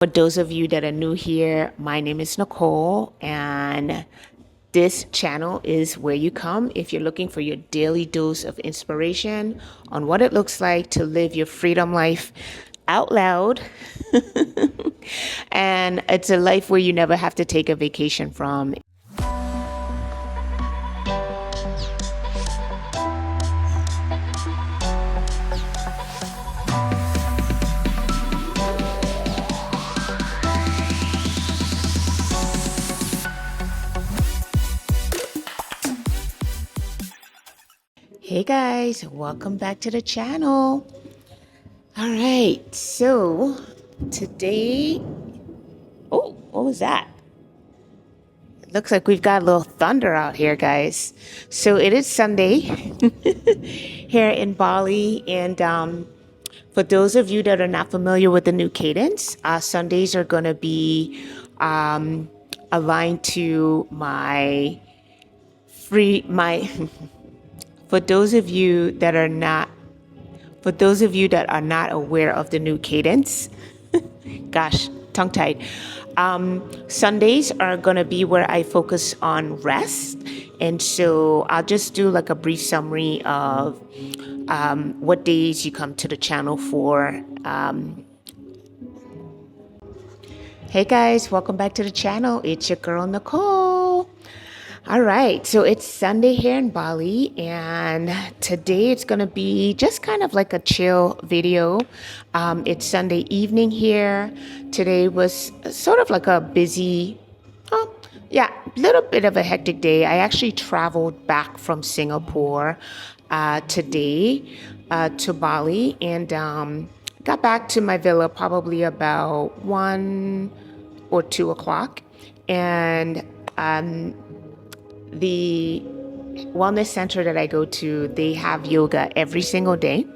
For those of you that are new here, my name is Nichole, and this channel is where you come if you're looking for your daily dose of inspiration on what it looks like to live your freedom life out loud. And it's a life where you never have to take a vacation from. Hey guys, welcome back to the channel. All right, so today, oh, what was that? It looks like we've got a little thunder out here, guys. So it is Sunday here in Bali, and for those of you that are not familiar with the new cadence, Sundays are going to be aligned to my my. For those of you that are not aware of the new cadence, gosh, tongue-tied. Sundays are going to be where I focus on rest. And so I'll just do like a brief summary of what days you come to the channel for. Hey guys, welcome back to the channel. It's your girl, Nichole. All right, so it's Sunday here in Bali, and today it's going to be just kind of like a chill video. It's Sunday evening here. Today was sort of like a busy, little bit of a hectic day. I actually traveled back from Singapore today to Bali, and got back to my villa probably about 1 or 2 o'clock, and the wellness center that I go to, they have yoga every single day.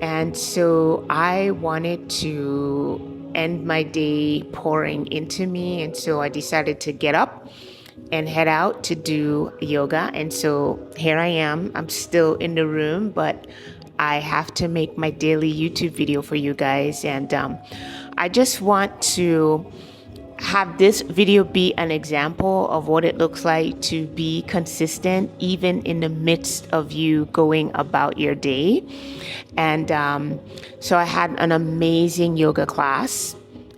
And so I wanted to end my day pouring into me. And so I decided to get up and head out to do yoga. And so here I am. I'm still in the room, but I have to make my daily YouTube video for you guys. And I just want to have this video be an example of what it looks like to be consistent even in the midst of you going about your day. And so I had an amazing yoga class,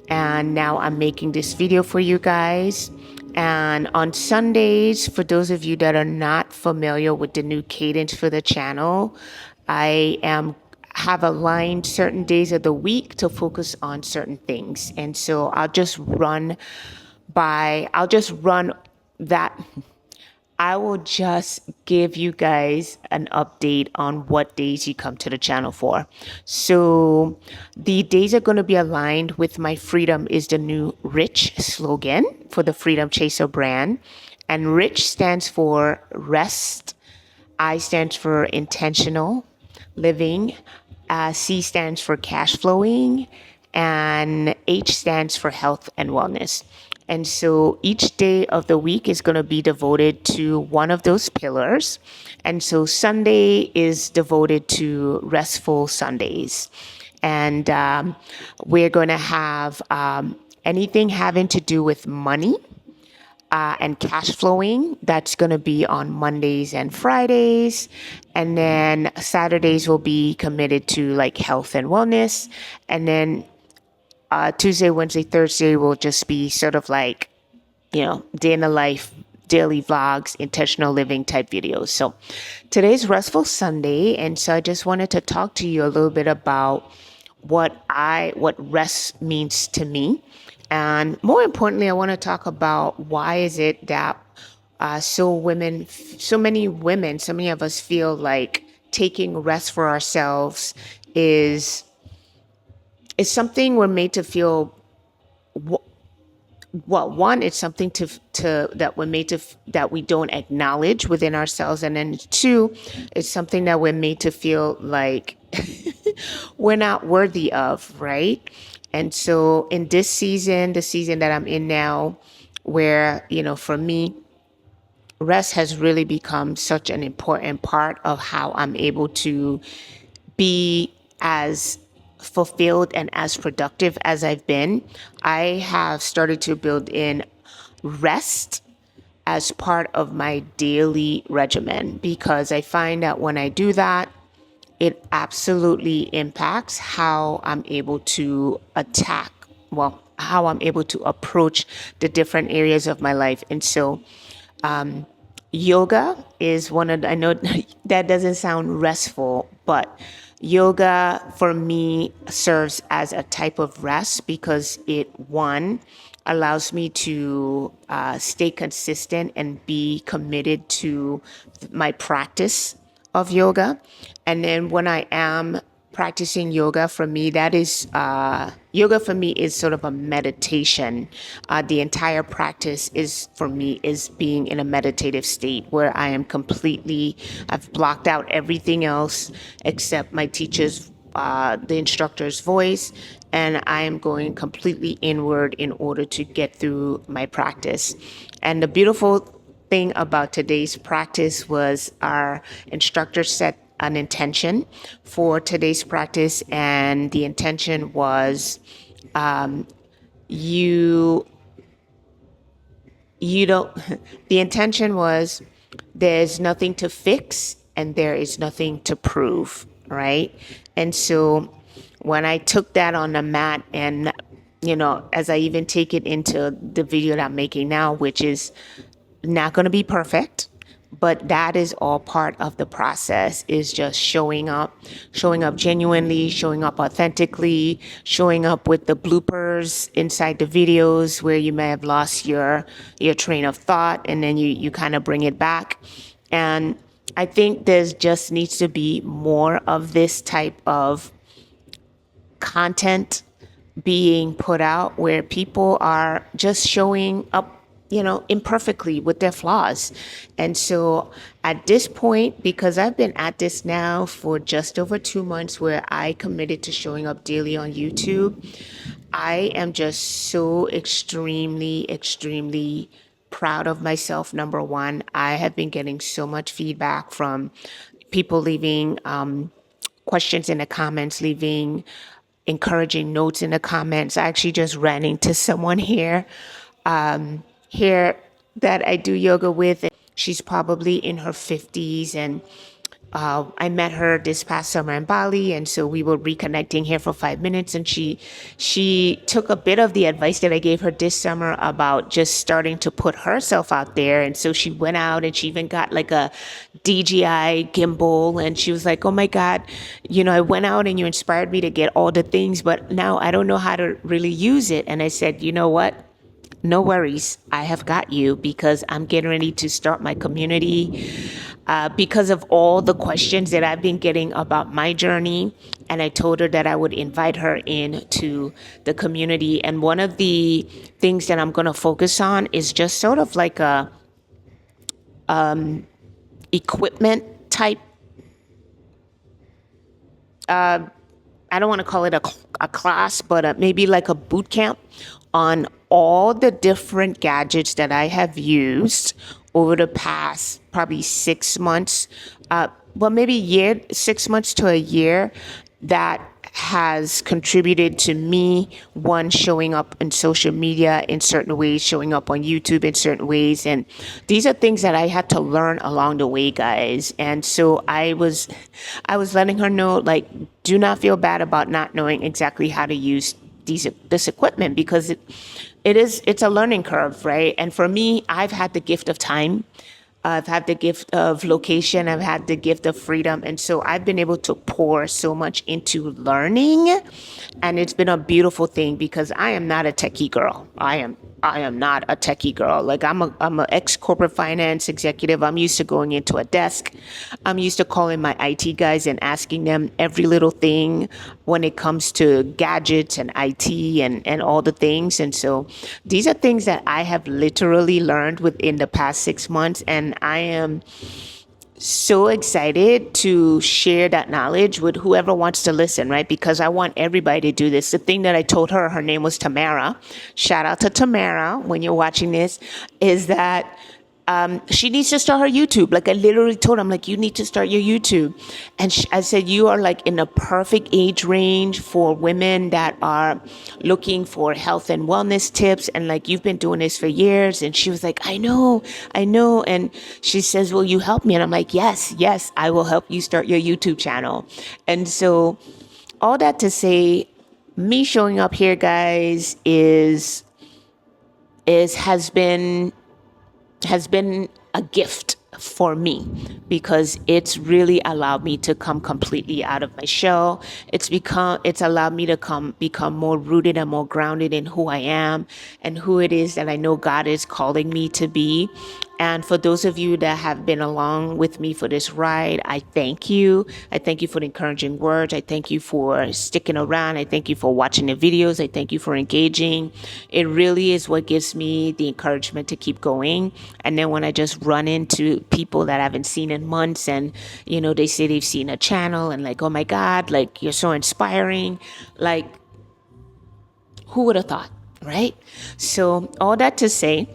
and now I'm making this video for you guys. And on Sundays, for those of you that are not familiar with the new cadence for the channel, I have aligned certain days of the week to focus on certain things. And so I'll just run that. I will just give you guys an update on what days you come to the channel for. So the days are going to be aligned with my Freedom is the New Rich slogan for the Freedom Chaser brand. And Rich stands for rest. I stands for intentional living. C stands for cash flowing, and H stands for health and wellness. And so each day of the week is going to be devoted to one of those pillars. And so Sunday is devoted to Restful Sundays. And we're going to have anything having to do with money and cash flowing. That's going to be on Mondays and Fridays. And then Saturdays will be committed to like health and wellness. And then Tuesday, Wednesday, Thursday will just be sort of like, day in the life, daily vlogs, intentional living type videos. So today's Restful Sunday. And so I just wanted to talk to you a little bit about what rest means to me. And more importantly, I want to talk about why is it that so many of us feel like taking rest for ourselves is something we're made to feel. Well, one, it's something that we're made to that we don't acknowledge within ourselves, and then two, it's something that we're made to feel like we're not worthy of, right? And so in this season, the season that I'm in now, where, for me, rest has really become such an important part of how I'm able to be as fulfilled and as productive as I've been, I have started to build in rest as part of my daily regimen, because I find that when I do that, it absolutely impacts how I'm able to how I'm able to approach the different areas of my life. And so yoga is one of I know that doesn't sound restful, but yoga for me serves as a type of rest because it, one, allows me to stay consistent and be committed to my practice of yoga. And then when I am practicing yoga, for me, that is yoga for me is sort of a meditation. The entire practice is for me is being in a meditative state where I am completely, I've blocked out everything else except my teacher's, the instructor's voice, and I am going completely inward in order to get through my practice. And the beautiful thing about today's practice was our instructor set an intention for today's practice, and the intention was you you don't the intention was there's nothing to fix and there is nothing to prove, right? And so when I took that on the mat, and as I even take it into the video that I'm making now, which is not going to be perfect, but that is all part of the process, is just showing up genuinely, showing up authentically, showing up with the bloopers inside the videos where you may have lost your train of thought, and then you kind of bring it back. And I think there's just needs to be more of this type of content being put out where people are just showing up, imperfectly with their flaws. And so at this point, because I've been at this now for just over 2 months where I committed to showing up daily on YouTube, I am just so extremely, extremely proud of myself. Number one, I have been getting so much feedback from people leaving questions in the comments, leaving encouraging notes in the comments. I actually just ran into someone here that I do yoga with. And she's probably in her 50s, and I met her this past summer in Bali, and so we were reconnecting here for 5 minutes. And she took a bit of the advice that I gave her this summer about just starting to put herself out there. And so she went out and she even got like a DJI gimbal, and she was like, "Oh my God, I went out and you inspired me to get all the things, but now I don't know how to really use it." And I said, "You know what? No worries. I have got you, because I'm getting ready to start my community because of all the questions that I've been getting about my journey." And I told her that I would invite her into the community. And one of the things that I'm going to focus on is just sort of like a equipment type. I don't want to call it a class, but maybe like a boot camp on all the different gadgets that I have used over the past probably 6 months, maybe 6 months to a year, that has contributed to me, one, showing up in social media in certain ways, showing up on YouTube in certain ways. And these are things that I had to learn along the way, guys. And so I was letting her know, like, do not feel bad about not knowing exactly how to use this equipment, because it's a learning curve, right? And for me, I've had the gift of time. I've had the gift of location. I've had the gift of freedom. And so I've been able to pour so much into learning. And it's been a beautiful thing, because I am not a techie girl. I am not a techie girl. Like, I'm an ex-corporate finance executive. I'm used to going into a desk. I'm used to calling my IT guys and asking them every little thing when it comes to gadgets and IT and all the things. And so these are things that I have literally learned within the past 6 months. And I am so excited to share that knowledge with whoever wants to listen, right? Because I want everybody to do this. The thing that I told her name was Tamara. Shout out to Tamara when you're watching this, is that she needs to start her YouTube. Like I literally told her, I'm like, you need to start your YouTube. And I said, you are like in a perfect age range for women that are looking for health and wellness tips. And like, you've been doing this for years. And she was like, I know. And she says, will you help me? And I'm like, yes, I will help you start your YouTube channel. And so all that to say, me showing up here, guys, has been a gift for me because it's really allowed me to come completely out of my shell. It's allowed me to become more rooted and more grounded in who I am and who it is that I know God is calling me to be. And for those of you that have been along with me for this ride, I thank you. I thank you for the encouraging words. I thank you for sticking around. I thank you for watching the videos. I thank you for engaging. It really is what gives me the encouragement to keep going. And then when I just run into people that I haven't seen in months and, they say they've seen a channel and like, oh my God, like you're so inspiring. Like, who would have thought, right? So all that to say,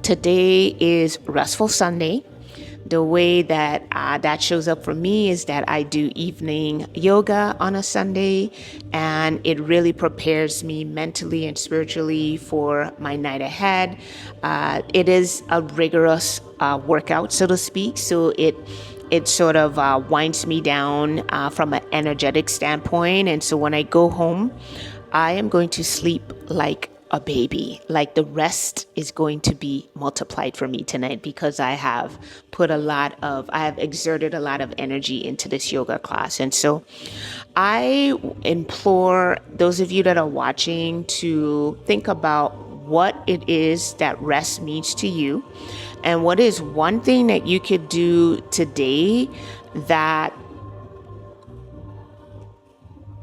today is Restful Sunday. The way that that shows up for me is that I do evening yoga on a Sunday, and it really prepares me mentally and spiritually for my night ahead. It is a rigorous workout, so to speak. So it sort of winds me down from an energetic standpoint. And so when I go home, I am going to sleep like a baby. Like the rest is going to be multiplied for me tonight because I have exerted a lot of energy into this yoga class. And so I implore those of you that are watching to think about what it is that rest means to you and what is one thing that you could do today that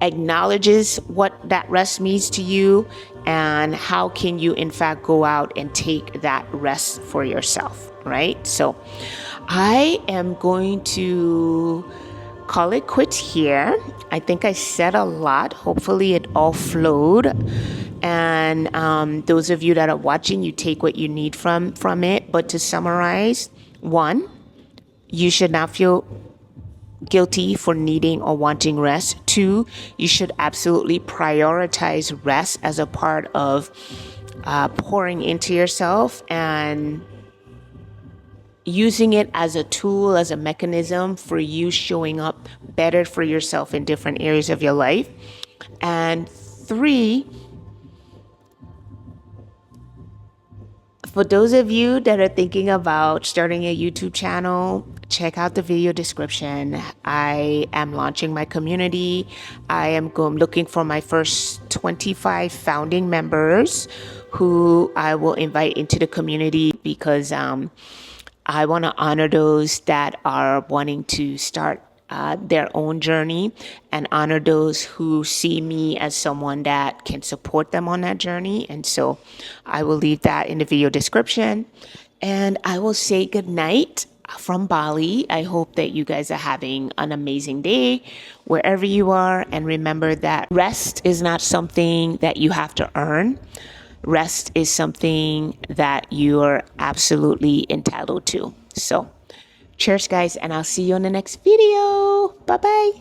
acknowledges what that rest means to you, and how can you in fact go out and take that rest for yourself, right? So I am going to call it quits here. I think I said a lot. Hopefully it all flowed. And those of you that are watching, you take what you need from it. But to summarize, one, you should not feel guilty for needing or wanting rest. Two, you should absolutely prioritize rest as a part of pouring into yourself and using it as a tool, as a mechanism for you showing up better for yourself in different areas of your life. And three, for those of you that are thinking about starting a YouTube channel, check out the video description. I am launching my community. I am looking for my first 25 founding members who I will invite into the community because I want to honor those that are wanting to start their own journey and honor those who see me as someone that can support them on that journey. And so I will leave that in the video description. And I will say good night from Bali. I hope that you guys are having an amazing day wherever you are. And remember that rest is not something that you have to earn. Rest is something that you're absolutely entitled to. So cheers, guys, and I'll see you on the next video. Bye-bye.